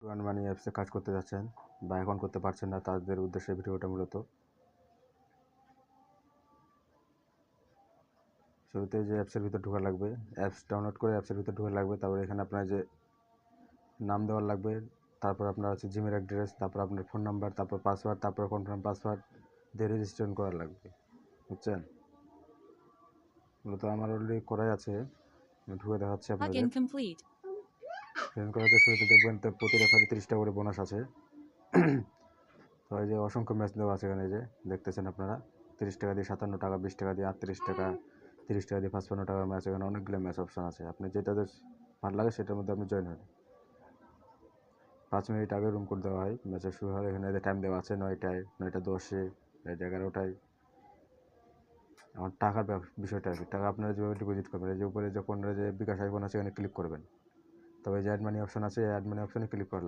One মানি অ্যাপসে কাজ করতে যাচ্ছেন বা এখন করতে পারছেন না, তাদের উদ্দেশ্যে ভিডিওটা মূলত। শুরুতে যে অ্যাপসের ভিতর ঢোকা লাগবে, অ্যাপস ডাউনলোড করে অ্যাপসের ভিতর ঢোকা লাগবে। তারপর এখানে আপনার যে নাম দেওয়ার লাগবে, তারপর আপনার হচ্ছে জিমেল অ্যাড্রেস, তারপর আপনার ফোন নাম্বার, তারপর পাসওয়ার্ড, তারপর কনফার্ম পাসওয়ার্ড দিয়ে রেজিস্ট্রেশন করা লাগবে, বুঝছেন? মূলত আমার অলরেডি করাই আছে, ঢুকে দেখাচ্ছি আপনাদের। Login complete. রেজিস্ট্রেশন করাতে শুরুতে দেখবেন তো প্রতি রেফারে 30 টাকা করে বোনাস আছে। তো এই যে অসংখ্য ম্যাচ দেওয়া আছে এখানে, যে দেখতেছেন আপনারা, 30 টাকা দিয়ে 57 টাকা, 20 টাকা দিয়ে 38 টাকা, 30 টাকা দিয়ে 55 টাকার ম্যাচ। এখানে অনেকগুলো ম্যাচ অপশন আছে, আপনি যেটাতে ভালো লাগে সেটার মধ্যে আপনি জয়েন হন। 5 মিনিট আগে রুম কোড দেওয়া হয়, ম্যাচের শুরু হয়। এখানে টাইম দেওয়া আছে 9টায়, 9টা 10-এ, 11টায়। আমার টাকার বিষয়টা আছে, টাকা আপনারা যেভাবে ডিপোজিট করবেন, এই যে উপরে যখন যে বিকাশ আইকন আছে এখানে ক্লিক করবেন, তবে যে অ্যাড মানি অপশন আছে, এই অ্যাড মানি অপশনে ক্লিক করলে